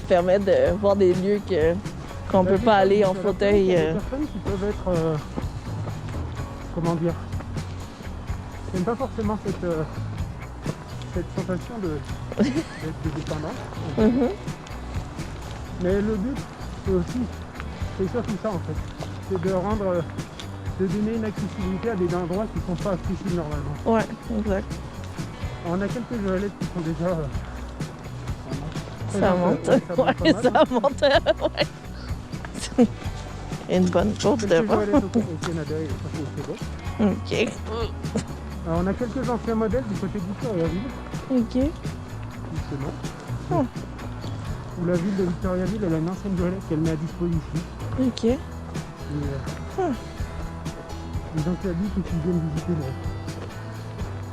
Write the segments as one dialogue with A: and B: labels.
A: permet de voir des lieux qu'on peut pas aller en fauteuil.
B: Il y a des personnes qui peuvent être... comment dire? J'aime pas forcément cette sensation d'être dépendant. Mais le but, c'est surtout ça en fait. C'est de donner une accessibilité à des endroits qui sont pas accessibles normalement.
A: Ouais, exact.
B: On a quelques joëlettes qui sont déjà...
A: ça monte. Ouais, ça monte. Ouais. Une bonne course de
B: pas. Au Canada et au Québec.
A: Ok.
B: Alors, on a quelques anciens modèles du côté de Victoriaville.
A: Ok.
B: Justement. Où la ville de Victoriaville, elle a une ancienne joëlette qu'elle met à disposition.
A: Ok.
B: Et donc il y a dit que tu viens visiter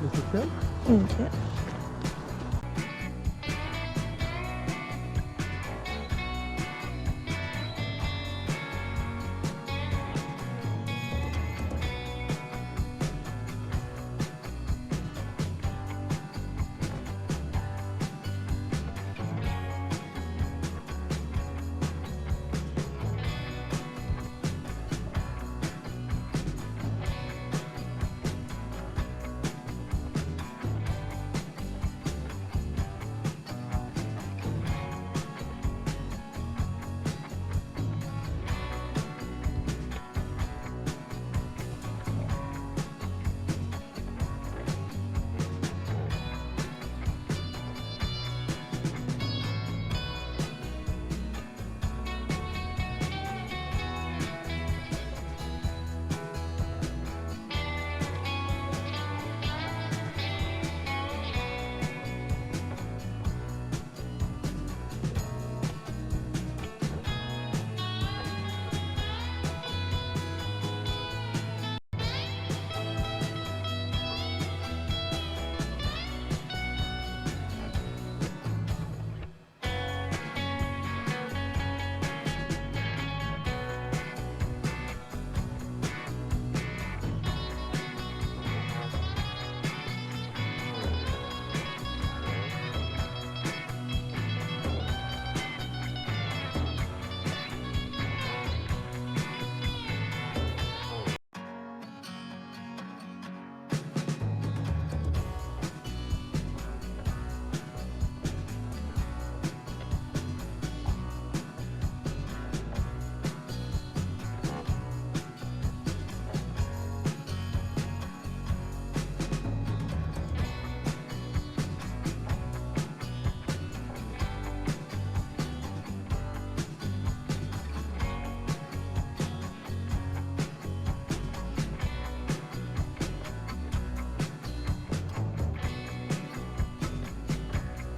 B: le secteur.
A: Ok.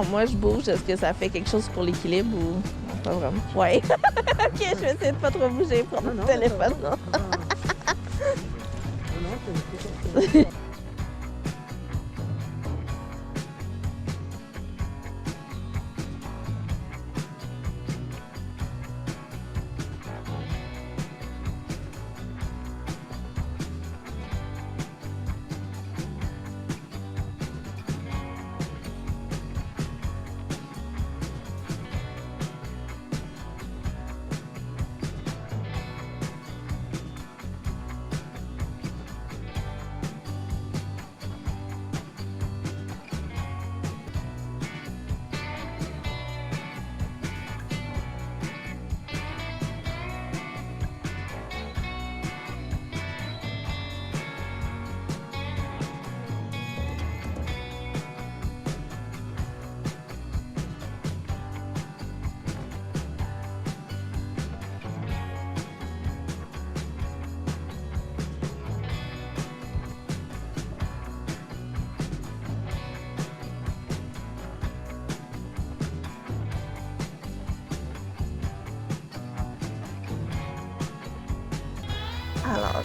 A: Moi, je bouge. Est-ce que ça fait quelque chose pour l'équilibre ou non, pas vraiment? Ouais. Ok, je vais essayer de pas trop bouger, prendre mon téléphone. Non.
B: c'est
A: Alors,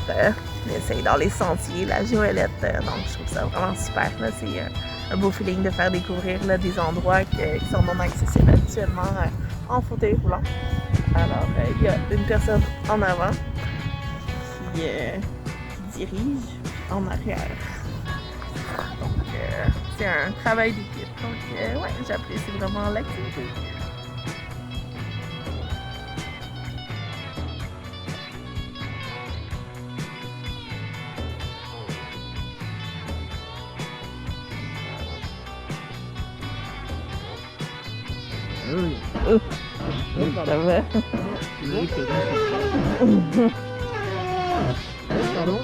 A: on essaye dans les sentiers, la Joëlette. Donc, je trouve ça vraiment super. C'est un beau feeling de faire découvrir là, des endroits qui sont non accessibles habituellement en fauteuil roulant. Alors, il y a une personne en avant qui dirige en arrière. Donc, c'est un travail d'équipe. Donc, ouais, j'apprécie vraiment l'activité.
B: Oui.
A: Ça va.
B: Pardon.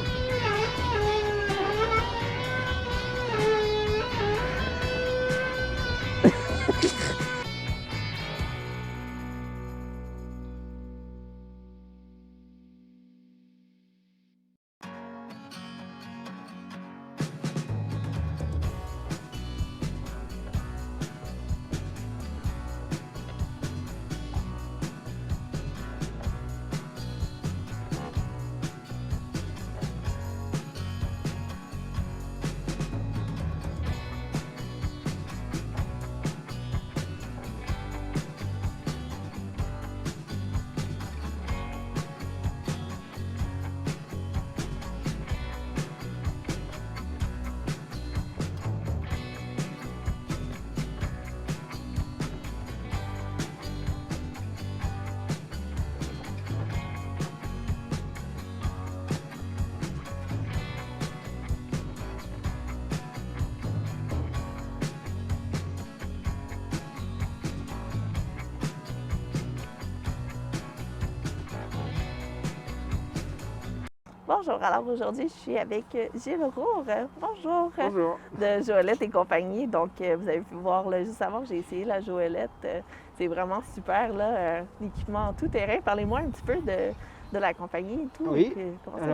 A: Bonjour, alors aujourd'hui je suis avec Gilles Roure. Bonjour.
B: Bonjour.
A: De Joëlette et compagnie. Donc vous avez pu voir là, juste avant, j'ai essayé la Joëlette. C'est vraiment super là, l'équipement tout terrain. Parlez-moi un petit peu de la compagnie et tout.
B: Oui.
A: Comment ça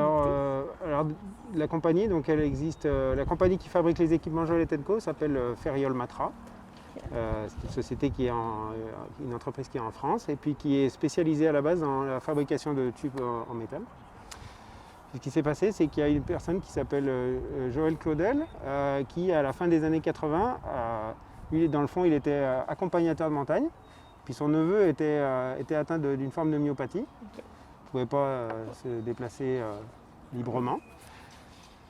B: Alors la compagnie, donc elle existe. La compagnie qui fabrique les équipements Joëlette & Co s'appelle Ferriol Matra. C'est une société qui est une entreprise qui est en France et puis qui est spécialisée à la base dans la fabrication de tubes en métal. Ce qui s'est passé, c'est qu'il y a une personne qui s'appelle Joël Claudel, qui à la fin des années 80, lui dans le fond il était accompagnateur de montagne, puis son neveu était atteint d'une forme de myopathie, il ne pouvait pas se déplacer librement.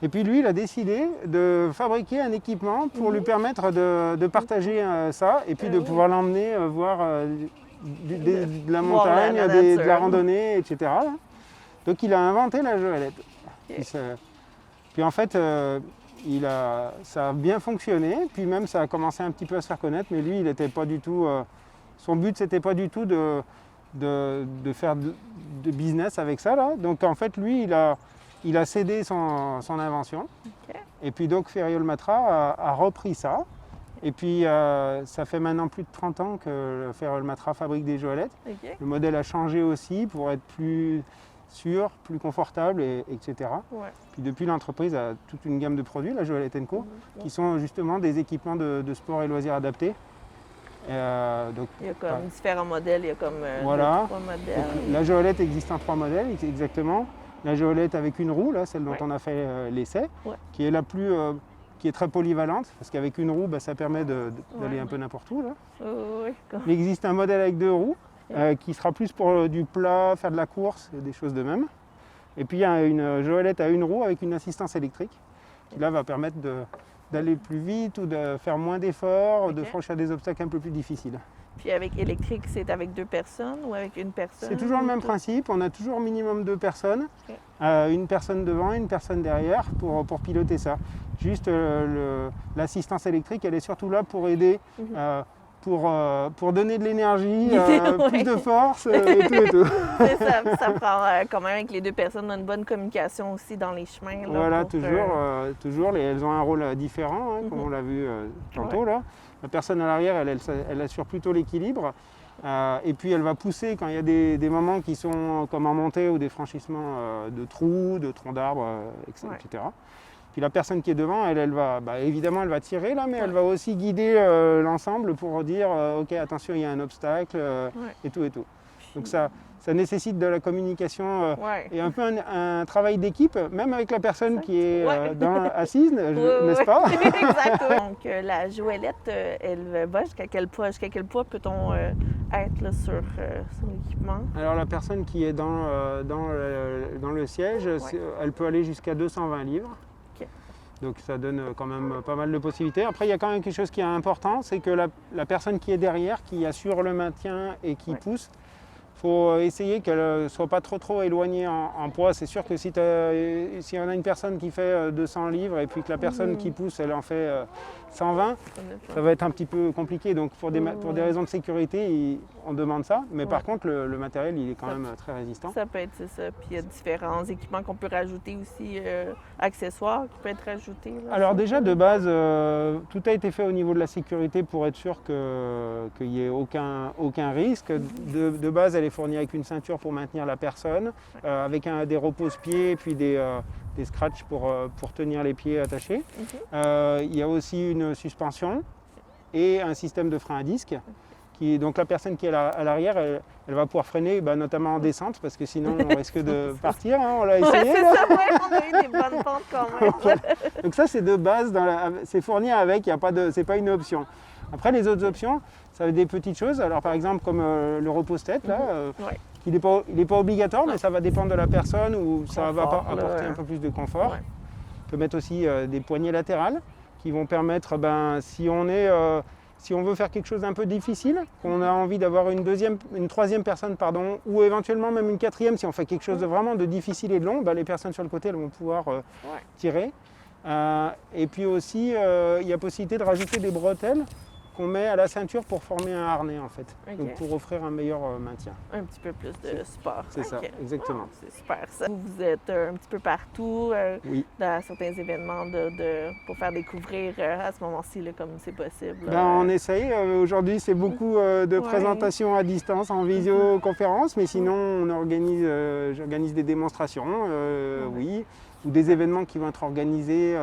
B: Et puis lui il a décidé de fabriquer un équipement pour lui permettre de partager ça et puis de pouvoir l'emmener voir de la montagne, de la randonnée, etc. Donc il a inventé la Joëlette. Puis en fait, ça a bien fonctionné, puis même ça a commencé un petit peu à se faire connaître, mais lui, il n'était pas du tout. Son but, c'était pas du tout de faire de business avec ça, là. Donc en fait, lui, il a cédé son invention. Okay. Et puis donc Ferriol Matra a repris ça. Et puis ça fait maintenant plus de 30 ans que Ferriol Matra fabrique des Joëlettes. Okay. Le modèle a changé aussi pour être plus sûr, plus confortable, etc. Ouais. Puis depuis, l'entreprise a toute une gamme de produits, la Joëlette & Co, qui sont justement des équipements de sport et loisirs adaptés.
A: Donc, il y a comme différents modèles, il y a comme
B: voilà.
A: 3 modèles.
B: Donc, la Joëlette existe en 3 modèles, exactement. La Joëlette avec une roue, là, celle dont on a fait l'essai, qui est la plus... qui est très polyvalente, parce qu'avec une roue, ça permet d'aller un peu n'importe où. Là. Il existe un modèle avec 2 roues, qui sera plus pour du plat, faire de la course, des choses de même. Et puis il y a une Joëlette à une roue avec une assistance électrique, qui là va permettre d'aller plus vite ou de faire moins d'efforts, de franchir des obstacles un peu plus difficiles.
A: Puis avec électrique, c'est avec 2 personnes ou avec une personne?
B: C'est toujours le même principe, on a toujours minimum 2 personnes, une personne devant, une personne derrière pour piloter ça. Juste l'assistance électrique, elle est surtout là pour aider, pour donner de l'énergie, plus de force et tout.
A: ça prend quand même avec les 2 personnes une bonne communication aussi dans les chemins. Là,
B: voilà, toujours. Elles ont un rôle différent, comme on l'a vu tantôt. Là. La personne à l'arrière, elle assure plutôt l'équilibre. Et puis elle va pousser quand il y a des moments qui sont comme en montée ou des franchissements de trous, de troncs d'arbres, etc. Puis la personne qui est devant, elle va, évidemment, elle va tirer là, mais elle va aussi guider l'ensemble pour dire ok, attention, il y a un obstacle et tout. Donc ça nécessite de la communication et un peu un travail d'équipe, même avec la personne qui est assise, n'est-ce pas?
A: Exactement. Donc la Joëlette, elle va jusqu'à quel poids peut-on être là, sur l'équipement?
B: Alors la personne qui est dans le siège, elle peut aller jusqu'à 220 livres. Donc ça donne quand même pas mal de possibilités. Après, il y a quand même quelque chose qui est important, c'est que la personne qui est derrière, qui assure le maintien et qui pousse, faut essayer qu'elle ne soit pas trop éloignée en poids. C'est sûr que si on a une personne qui fait 200 livres et puis que la personne qui pousse, elle en fait 120, ça va être un petit peu compliqué. Donc pour des raisons de sécurité, on demande ça. Mais par contre, le matériel, il est quand même très résistant.
A: Ça peut être ça. Puis il y a différents équipements qu'on peut rajouter aussi, accessoires qui peuvent être rajoutés. Là,
B: alors déjà, de base, tout a été fait au niveau de la sécurité pour être sûr qu'il n'y ait aucun risque. De base, elle est fournie avec une ceinture pour maintenir la personne, avec des repose-pieds et puis des scratchs pour tenir les pieds attachés. Il y a aussi une suspension et un système de frein à disque. Donc la personne qui est à l'arrière, elle va pouvoir freiner, notamment en descente, parce que sinon on risque de partir. Hein, on l'a essayé.
A: Ouais, c'est ça, ouais, on a eu des bonnes pentes quand même.
B: Voilà. Donc ça, c'est de base, c'est fourni avec, c'est pas une option. Après, les autres options, ça va être des petites choses. Alors par exemple, comme le repose-tête, là, il n'est pas obligatoire, mais ça va dépendre de la personne ou ça va apporter un peu plus de confort. Ouais. On peut mettre aussi des poignées latérales qui vont permettre, si on veut faire quelque chose d'un peu difficile, qu'on a envie d'avoir une troisième personne, ou éventuellement même une quatrième, si on fait quelque chose de vraiment de difficile et de long, les personnes sur le côté elles vont pouvoir tirer. Et puis aussi, il y a possibilité de rajouter des bretelles qu'on met à la ceinture pour former un harnais en fait, donc pour offrir un meilleur maintien.
A: Un petit peu plus de sport.
B: C'est ça, exactement.
A: C'est super ça. Vous êtes un petit peu partout dans certains événements pour faire découvrir à ce moment-ci là, comme c'est possible.
B: On essaye. Aujourd'hui, c'est beaucoup de présentations à distance, en visioconférence, mais sinon, j'organise des démonstrations, ou des événements qui vont être organisés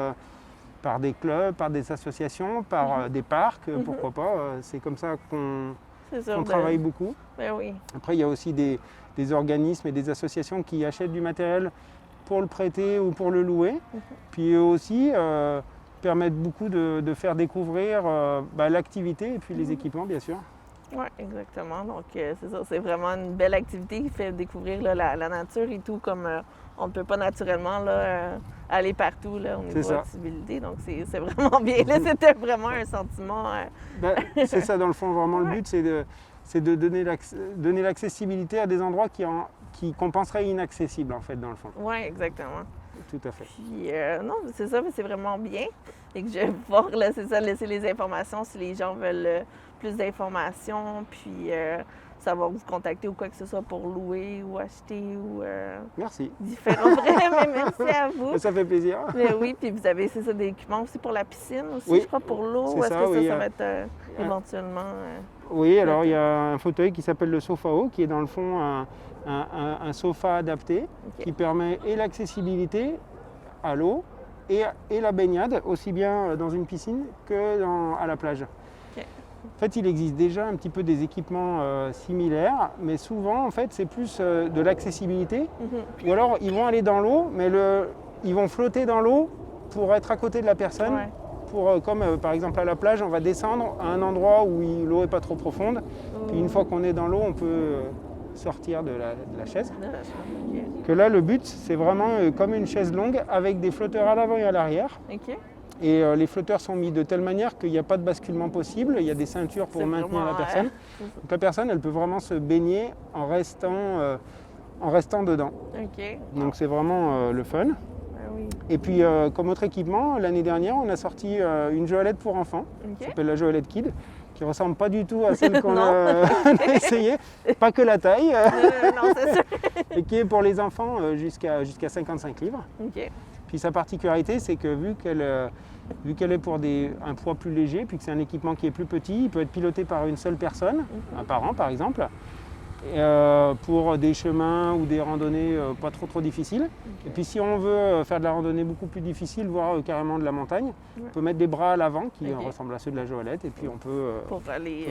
B: par des clubs, par des associations, par des parcs, pourquoi pas. C'est comme ça qu'on travaille beaucoup.
A: Ben oui.
B: Après, il y a aussi des organismes et des associations qui achètent du matériel pour le prêter ou pour le louer. Puis eux aussi permettent beaucoup de faire découvrir l'activité et puis les équipements, bien sûr.
A: Oui, exactement. Donc, c'est ça. C'est vraiment une belle activité qui fait découvrir là, la nature et tout, comme on ne peut pas naturellement là, aller partout là, au niveau accessibilité. Donc, c'est vraiment bien. Là, c'était vraiment un sentiment.
B: C'est ça, dans le fond. Vraiment, le but, c'est de donner l'accessibilité à des endroits qu'on penserait inaccessibles, en fait, dans le fond.
A: Oui, exactement.
B: Tout à fait.
A: Puis, non, c'est ça, mais c'est vraiment bien. Et que je vais pouvoir, là, c'est ça, laisser les informations si les gens veulent plus d'informations, puis savoir vous contacter ou quoi que ce soit pour louer ou acheter ou
B: merci.
A: Différents mais merci à vous.
B: Ça fait plaisir.
A: Mais oui, puis vous avez des équipements aussi pour la piscine aussi, je crois, pour l'eau. Est-ce que ça va être éventuellement...
B: Oui, alors il y a un fauteuil qui s'appelle le Sofao, qui est dans le fond un sofa adapté qui permet et l'accessibilité à l'eau et la baignade, aussi bien dans une piscine que à la plage. En fait, il existe déjà un petit peu des équipements similaires, mais souvent, en fait, c'est plus de l'accessibilité. Ou alors, ils vont aller dans l'eau, mais ils vont flotter dans l'eau pour être à côté de la personne. Comme par exemple à la plage, on va descendre à un endroit où l'eau n'est pas trop profonde. Puis une fois qu'on est dans l'eau, on peut sortir de la chaise. Que là, le but, c'est vraiment comme une chaise longue avec des flotteurs à l'avant et à l'arrière. Et les flotteurs sont mis de telle manière qu'il n'y a pas de basculement possible. Il y a des ceintures pour maintenir la personne. Donc la personne, elle peut vraiment se baigner en restant dedans. Donc c'est vraiment le fun. Et puis comme autre équipement, l'année dernière, on a sorti une joëlette pour enfants, qui s'appelle la Joëlette Kid, qui ne ressemble pas du tout à celle qu'on a essayé, pas que la taille,
A: non, c'est sûr.
B: Et qui est pour les enfants jusqu'à 55 livres. Puis sa particularité, c'est que vu qu'elle est pour un poids plus léger, puis que c'est un équipement qui est plus petit, il peut être piloté par une seule personne, un parent par exemple, pour des chemins ou des randonnées pas trop difficiles. Et puis si on veut faire de la randonnée beaucoup plus difficile, voire carrément de la montagne, on peut mettre des bras à l'avant qui ressemblent à ceux de la Joëlette, et puis on peut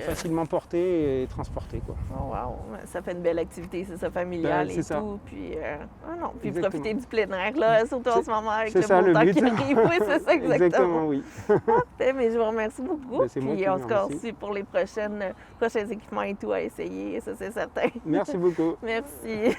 B: facilement porter et transporter, quoi.
A: Oh wow, ça fait une belle activité, c'est ça, familiale et
B: ça.
A: Tout. Puis, puis profiter du plein air, là, surtout en ce moment avec le beau temps qui arrive. Oui, c'est ça, exactement.
B: Oui.
A: Parfait, mais je vous remercie beaucoup.
B: Puis
A: on se remercie pour les prochains équipements et tout à essayer, ça c'est certain.
B: Merci beaucoup.
A: Merci.